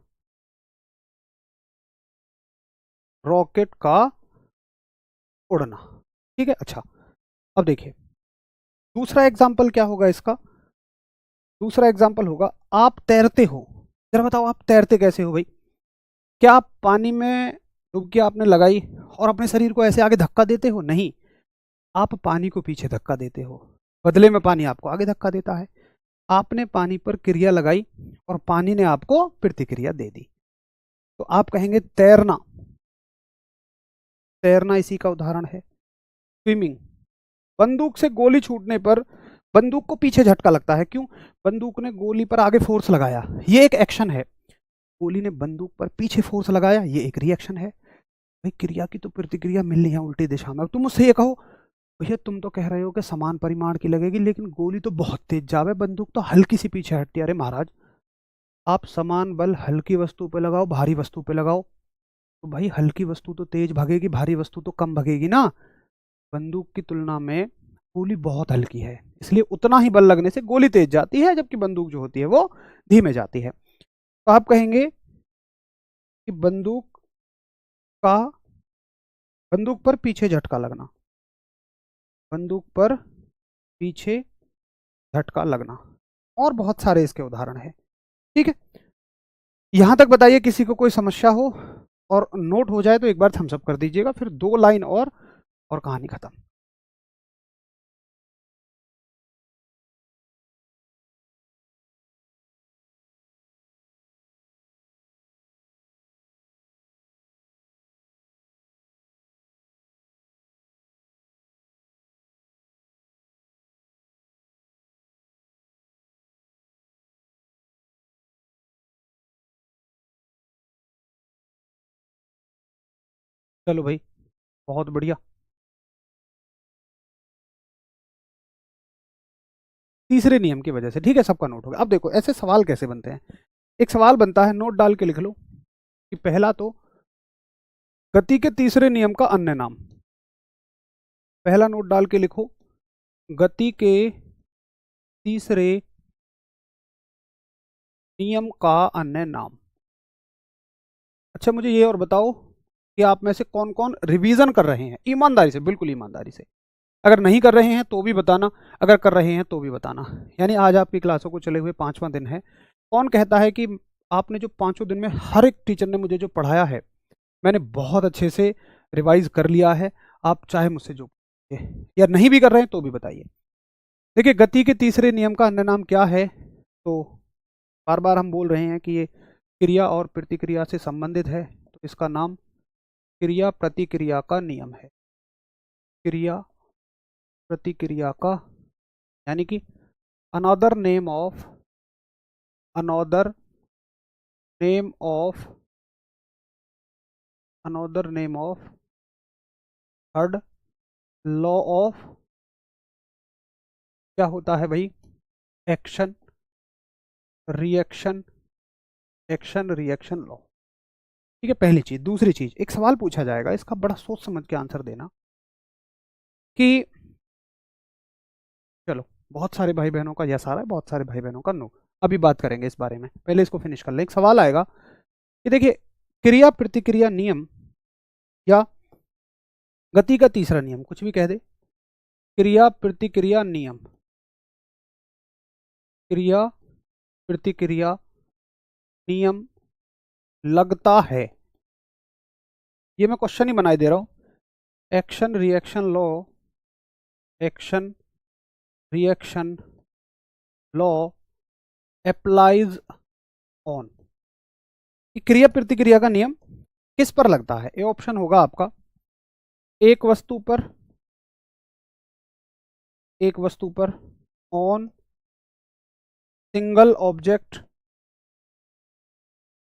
S1: रॉकेट का उड़ना। ठीक है, अच्छा अब देखिए दूसरा एग्जाम्पल क्या होगा इसका? दूसरा एग्जाम्पल होगा आप तैरते हो। जरा बताओ आप तैरते कैसे हो भाई? क्या आप पानी में डुबकी आपने लगाई और अपने शरीर को ऐसे आगे धक्का देते हो? नहीं, आप पानी को पीछे धक्का देते हो, बदले में पानी आपको आगे धक्का देता है। आपने पानी पर क्रिया लगाई और पानी ने आपको प्रतिक्रिया दे दी। तो आप कहेंगे तैरना, तैरना इसी का उदाहरण है। स्विमिंग, बंदूक से गोली छूटने पर बंदूक को पीछे झटका लगता है, क्यों? बंदूक ने गोली पर आगे फोर्स लगाया, ये एक एक्शन है। गोली ने बंदूक पर पीछे फोर्स लगाया, ये एक रिएक्शन है। भाई क्रिया की तो प्रतिक्रिया मिलनी है उल्टी दिशा में। तुम मुझसे ये कहो, भैया तुम तो कह रहे हो कि समान परिमाण की लगेगी, लेकिन गोली तो बहुत तेज जावे, बंदूक तो हल्की सी पीछे हटती है। अरे महाराज, आप समान बल हल्की वस्तु पे लगाओ, भारी वस्तु पे लगाओ, तो भाई हल्की वस्तु तो तेज भगेगी, भारी वस्तु तो कम भगेगी ना। बंदूक की तुलना में गोली बहुत हल्की है, इसलिए उतना ही बल लगने से गोली तेज जाती है, जबकि बंदूक जो होती है वो धीमे जाती है। तो आप कहेंगे कि का बंदूक पर पीछे झटका लगना, बंदूक पर पीछे झटका लगना, और बहुत सारे इसके उदाहरण हैं। ठीक है, यहां तक बताइए किसी को कोई समस्या हो, और नोट हो जाए तो एक बार थम्स अप कर दीजिएगा, फिर 2 लाइन और कहानी खत्म। चलो भाई, बहुत बढ़िया। तीसरे नियम की वजह से, ठीक है, सबका नोट हो गया। अब देखो ऐसे सवाल कैसे बनते हैं। एक सवाल बनता है, नोट डाल के लिख लो कि पहला तो गति के तीसरे नियम का अन्य नाम। पहला नोट डाल के लिखो, गति के तीसरे नियम का अन्य नाम। अच्छा मुझे ये और बताओ कि आप में से कौन कौन रिवीजन कर रहे हैं, ईमानदारी से, बिल्कुल ईमानदारी से। अगर नहीं कर रहे हैं तो भी बताना, अगर कर रहे हैं तो भी बताना। यानी आज आपकी क्लासों को चले हुए 5वां दिन है। कौन कहता है कि आपने जो 5 दिन में हर एक टीचर ने मुझे जो पढ़ाया है मैंने बहुत अच्छे से रिवाइज कर लिया है? आप चाहे मुझसे जो या नहीं भी कर रहे हैं तो भी बताइए। देखिए गति के तीसरे नियम का अन्य नाम क्या है? तो बार बार हम बोल रहे हैं कि ये क्रिया और प्रतिक्रिया से संबंधित है, तो इसका नाम क्रिया प्रतिक्रिया का नियम है। क्रिया प्रतिक्रिया का, यानी कि another name of, another name of, another name of third law of, क्या होता है भाई? Action reaction, action reaction law. ठीक है, पहली चीज। दूसरी चीज, एक सवाल पूछा जाएगा, इसका बड़ा सोच समझ के आंसर देना कि चलो बहुत सारे भाई बहनों का यस आ रहा है, बहुत सारे भाई बहनों का नो। अभी बात करेंगे इस बारे में, पहले इसको फिनिश कर लें। एक सवाल आएगा कि देखिए क्रिया प्रतिक्रिया नियम या गति का तीसरा नियम, कुछ भी कह दे, क्रिया प्रतिक्रिया नियम, क्रिया प्रतिक्रिया नियम लगता है, ये मैं क्वेश्चन ही बनाए दे रहा हूं। Action reaction law, action reaction law applies on, क्रिया प्रतिक्रिया का नियम किस पर लगता है? ए ऑप्शन होगा आपका एक वस्तु पर, एक वस्तु पर, ऑन सिंगल ऑब्जेक्ट।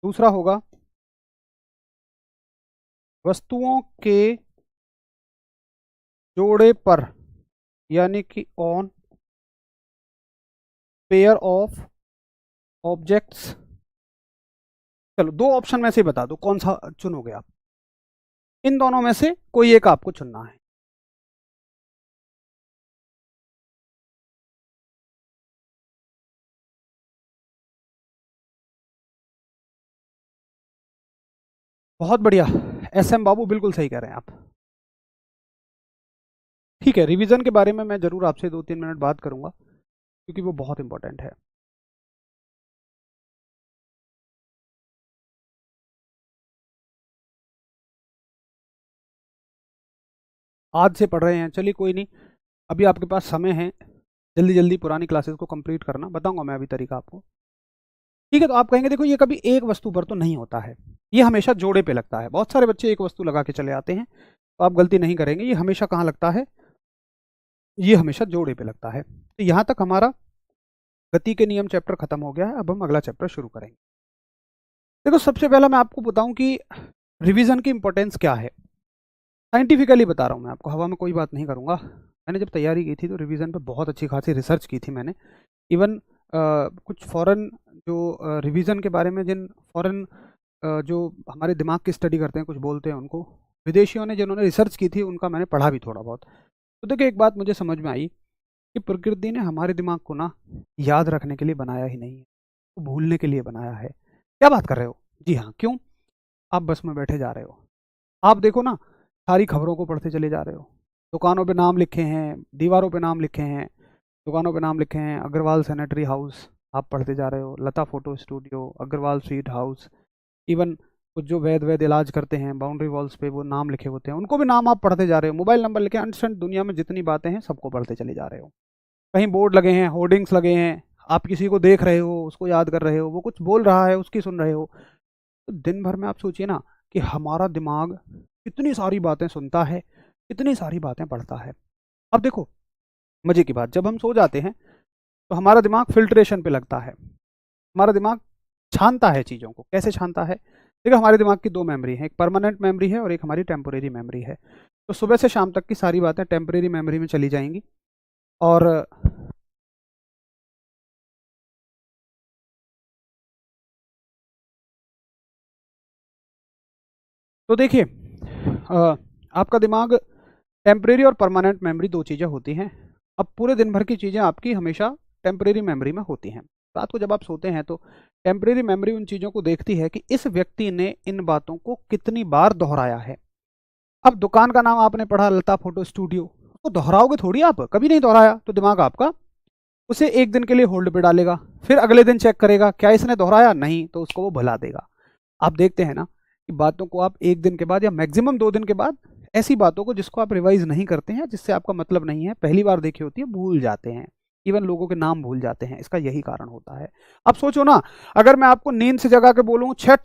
S1: दूसरा होगा वस्तुओं के जोड़े पर, यानी कि ऑन पेयर ऑफ ऑब्जेक्ट्स। चलो 2 ऑप्शन में से बता दो कौन सा चुनोगे आप, इन दोनों में से कोई एक आपको चुनना है। बहुत बढ़िया, SM बाबू बिल्कुल सही कह रहे हैं आप। ठीक है, रिवीजन के बारे में मैं जरूर आपसे 2-3 मिनट बात करूंगा, क्योंकि वो बहुत इंपॉर्टेंट है। आज से पढ़ रहे हैं, चलिए कोई नहीं, अभी आपके पास समय है, जल्दी जल्दी पुरानी क्लासेस को कंप्लीट करना, बताऊंगा मैं अभी तरीका आपको। ठीक है, तो आप कहेंगे देखो ये कभी एक वस्तु पर तो नहीं होता है, ये हमेशा जोड़े पे लगता है। बहुत सारे बच्चे एक वस्तु लगा के चले आते हैं, तो आप गलती नहीं करेंगे, ये हमेशा कहाँ लगता है, ये हमेशा जोड़े पे लगता है। तो यहाँ तक हमारा गति के नियम चैप्टर खत्म हो गया है। अब हम अगला चैप्टर शुरू करेंगे। देखो सबसे पहला मैं आपको बताऊं कि रिवीजन की इंपॉर्टेंस क्या है। साइंटिफिकली बता रहा हूँ मैं आपको, हवा में कोई बात नहीं करूँगा। मैंने जब तैयारी की थी तो रिवीजन पे बहुत अच्छी खासी रिसर्च की थी मैंने। इवन कुछ फॉरेन जो रिवीजन के बारे में, जिन फॉरेन जो हमारे दिमाग की स्टडी करते हैं, कुछ बोलते हैं उनको, विदेशियों ने जिन्होंने रिसर्च की थी उनका मैंने पढ़ा भी थोड़ा बहुत। तो देखिए एक बात मुझे समझ में आई कि प्रकृति ने हमारे दिमाग को ना याद रखने के लिए बनाया ही नहीं है, तो भूलने के लिए बनाया है। क्या बात कर रहे हो? जी हाँ। क्यों? आप बस में बैठे जा रहे हो, आप देखो ना, सारी खबरों को पढ़ते चले जा रहे हो, दुकानों पे नाम लिखे हैं, दीवारों पे नाम लिखे हैं, दुकानों पे नाम लिखे हैं, अग्रवाल सैनिटरी हाउस आप पढ़ते जा रहे हो, Lata photo studio, Agarwal sweet house, even कुछ जो वैद वैद इलाज करते हैं, बाउंड्री वॉल्स पे वो नाम लिखे होते हैं, उनको भी नाम आप पढ़ते जा रहे हो, मोबाइल नंबर लिखे, अंडरस्टैंड, दुनिया में जितनी बातें हैं सबको पढ़ते चले जा रहे हो। कहीं बोर्ड लगे हैं, होर्डिंग्स लगे हैं, आप किसी को देख रहे हो, उसको याद कर रहे हो, वो कुछ बोल रहा है उसकी सुन रहे हो। तो दिन भर में आप सोचिए ना कि हमारा दिमाग कितनी सारी बातें सुनता है, कितनी सारी बातें पढ़ता है। अब देखो मजे की बात, जब हम सो जाते हैं तो हमारा दिमाग फिल्ट्रेशन पे लगता है, हमारा दिमाग छानता है चीज़ों को। कैसे छानता है? देखो हमारे दिमाग की दो मेमोरी है, एक परमानेंट मेमोरी है और एक हमारी टेम्पोरेरी मेमोरी है। तो सुबह से शाम तक की सारी बातें टेम्पोरेरी मेमोरी में चली जाएंगी। और तो देखिए आपका दिमाग, टेम्परेरी और परमानेंट मेमोरी दो चीज़ें होती हैं। अब पूरे दिन भर की चीज़ें आपकी हमेशा टेम्परेरी मेमोरी में होती हैं। रात को जब आप सोते हैं तो टेम्परेरी मेमोरी उन चीज़ों को देखती है कि इस व्यक्ति ने इन बातों को कितनी बार दोहराया है। अब दुकान का नाम आपने पढ़ा, लता फोटो स्टूडियो, उसको दोहराओगे थोड़ी, आप कभी नहीं दोहराया, तो दिमाग आपका उसे एक दिन के लिए होल्ड पे डालेगा, फिर अगले दिन चेक करेगा क्या इसने दोहराया, नहीं तो उसको वो भुला देगा। आप देखते हैं ना कि बातों को आप एक दिन के बाद या मैक्सिमम 2 दिन के बाद, ऐसी बातों को जिसको आप रिवाइज नहीं करते हैं, जिससे आपका मतलब नहीं है, पहली बार देखी होती है, भूल जाते हैं। इवन लोगों के नाम भूल जाते हैं, इसका यही कारण होता है। अब सोचो ना, अगर मैं आपको नींद से जगा के बोलूँ 6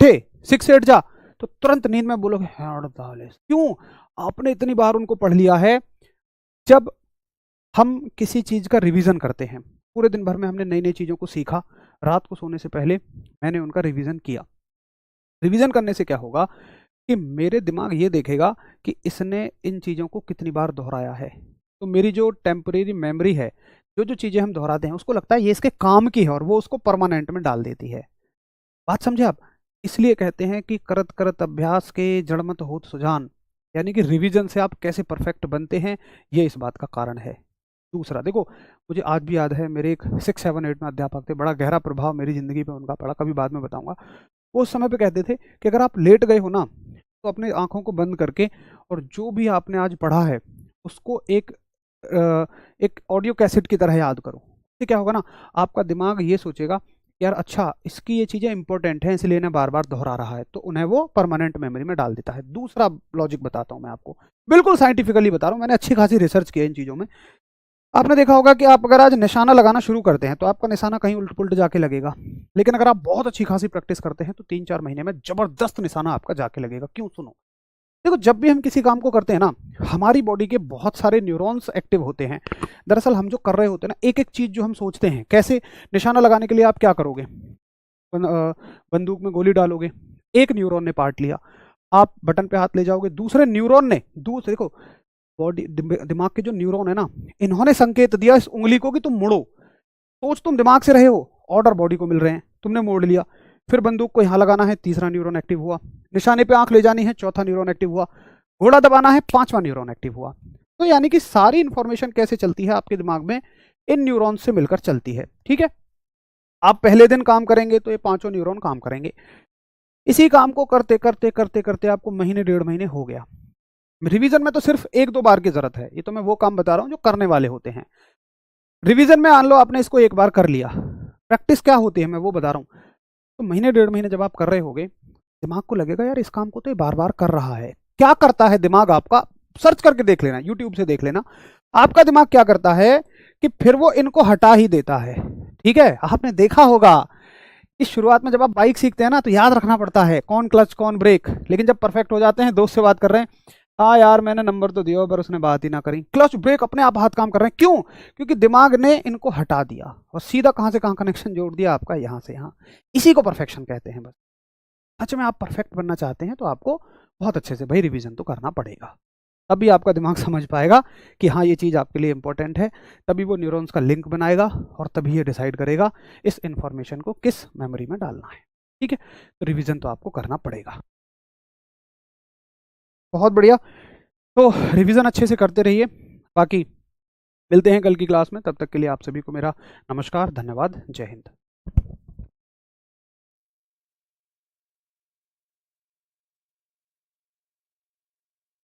S1: 6 8 जा, तो तुरंत नींद में बोलोगे 48। क्यों? आपने इतनी बार उनको पढ़ लिया है। जब हम किसी चीज़ का रिवीजन करते हैं, पूरे दिन भर में हमने नई नई चीज़ों को सीखा, रात को सोने से पहले मैंने उनका रिवीजन किया। रिवीजन करने से क्या होगा कि मेरे दिमाग ये देखेगा कि इसने इन चीज़ों को कितनी बार दोहराया है। तो मेरी जो टेम्परेरी मेमोरी है, जो जो चीज़ें हम दोहराते हैं, उसको लगता है ये इसके काम की है और वो उसको परमानेंट में डाल देती है। बात समझे आप? इसलिए कहते हैं कि करत करत अभ्यास के जड़मत होत सुजान, यानी कि रिवीजन से आप कैसे परफेक्ट बनते हैं, ये इस बात का कारण है। दूसरा देखो, मुझे आज भी याद है, मेरे एक 6 7 8 में अध्यापक थे, बड़ा गहरा प्रभाव मेरी ज़िंदगी पे उनका पड़ा, कभी बाद में बताऊंगा। वो उस समय पे कहते थे कि अगर आप लेट गए हो ना, तो अपने आंखों को बंद करके और जो भी आपने आज पढ़ा है उसको एक ऑडियो कैसेट की तरह याद करो। इससे क्या होगा ना, आपका दिमाग ये सोचेगा यार अच्छा इसकी ये चीज़ें इंपॉर्टेंट हैं इसलिए इन्हें बार बार दोहरा रहा है, तो उन्हें वो परमानेंट मेमोरी में डाल देता है। दूसरा लॉजिक बताता हूँ मैं आपको, बिल्कुल साइंटिफिकली बता रहा हूँ, मैंने अच्छी खासी रिसर्च की है इन चीज़ों में। आपने देखा होगा कि आप अगर आज निशाना लगाना शुरू करते हैं तो आपका निशाना कहीं उल्ट पुल्ट जाके लगेगा, लेकिन अगर आप बहुत अच्छी खासी प्रैक्टिस करते हैं तो 3 4 महीने में जबरदस्त निशाना आपका जाके लगेगा। क्यों? सुनो, देखो जब भी हम किसी काम को करते हैं ना, हमारी बॉडी के बहुत सारे न्यूरॉन्स एक्टिव होते हैं। दरअसल हम जो कर रहे होते हैं ना, एक एक चीज जो हम सोचते हैं, कैसे निशाना लगाने के लिए आप क्या करोगे, बंदूक में गोली डालोगे, एक न्यूरॉन ने पार्ट लिया, आप बटन पे हाथ ले जाओगे, दूसरे न्यूरॉन ने, दूसरे देखो बॉडी दिमाग के जो न्यूरॉन है ना, इन्होंने संकेत दिया इस उंगली को कि तुम मुड़ो। सोच तुम दिमाग से रहे हो, ऑर्डर बॉडी को मिल रहे हैं, तुमने मोड़ लिया। फिर बंदूक को यहाँ लगाना है, तीसरा न्यूरॉन एक्टिव हुआ। निशाने पे आंख ले जानी है, चौथा न्यूरॉन एक्टिव हुआ। घोड़ा दबाना है, पांचवा न्यूरॉन एक्टिव हुआ। तो यानी कि सारी इंफॉर्मेशन कैसे चलती है आपके दिमाग में, इन न्यूरॉन से मिलकर चलती है। ठीक है, आप पहले दिन काम करेंगे तो ये पांचों न्यूरॉन काम करेंगे। इसी काम को करते करते करते करते आपको महीने 1.5 महीने हो गया। रिवीजन में तो सिर्फ 1 2 बार की जरूरत है, ये तो मैं वो काम बता रहा हूँ जो करने वाले होते हैं। रिवीजन में मान लो आपने इसको एक बार कर लिया, प्रैक्टिस क्या होती है मैं वो बता रहा हूँ। तो महीने 1.5 महीने जब आप कर रहे होगे, दिमाग को लगेगा यार इस काम को तो ये बार बार कर रहा है। क्या करता है दिमाग आपका? सर्च करके देख लेना, यूट्यूब से देख लेना। आपका दिमाग क्या करता है कि फिर वो इनको हटा ही देता है। ठीक है, आपने देखा होगा इस शुरुआत में जब आप बाइक सीखते हैं ना तो याद रखना पड़ता है कौन क्लच कौन ब्रेक, लेकिन जब परफेक्ट हो जाते हैं, दोस्त से बात कर रहे हैं, हाँ यार मैंने नंबर तो दिया पर उसने बात ही ना करी, क्लच ब्रेक अपने आप हाथ काम कर रहे हैं। क्यों? क्योंकि दिमाग ने इनको हटा दिया और सीधा कहाँ से कहाँ कनेक्शन जोड़ दिया आपका, यहाँ से यहाँ। इसी को परफेक्शन कहते हैं बस। अच्छा, में आप परफेक्ट बनना चाहते हैं तो आपको बहुत अच्छे से भाई रिवीजन तो करना पड़ेगा, तभी आपका दिमाग समझ पाएगा कि हाँ ये चीज़ आपके लिए इंपॉर्टेंट है, तभी वो न्यूरॉन्स का लिंक बनाएगा और तभी ये डिसाइड करेगा इस इंफॉर्मेशन को किस मेमोरी में डालना है। ठीक है, तो रिवीजन तो आपको करना पड़ेगा। बहुत बढ़िया, तो रिवीजन अच्छे से करते रहिए। बाकी मिलते हैं कल की क्लास में, तब तक के लिए आप सभी को मेरा नमस्कार, धन्यवाद, जय हिंद।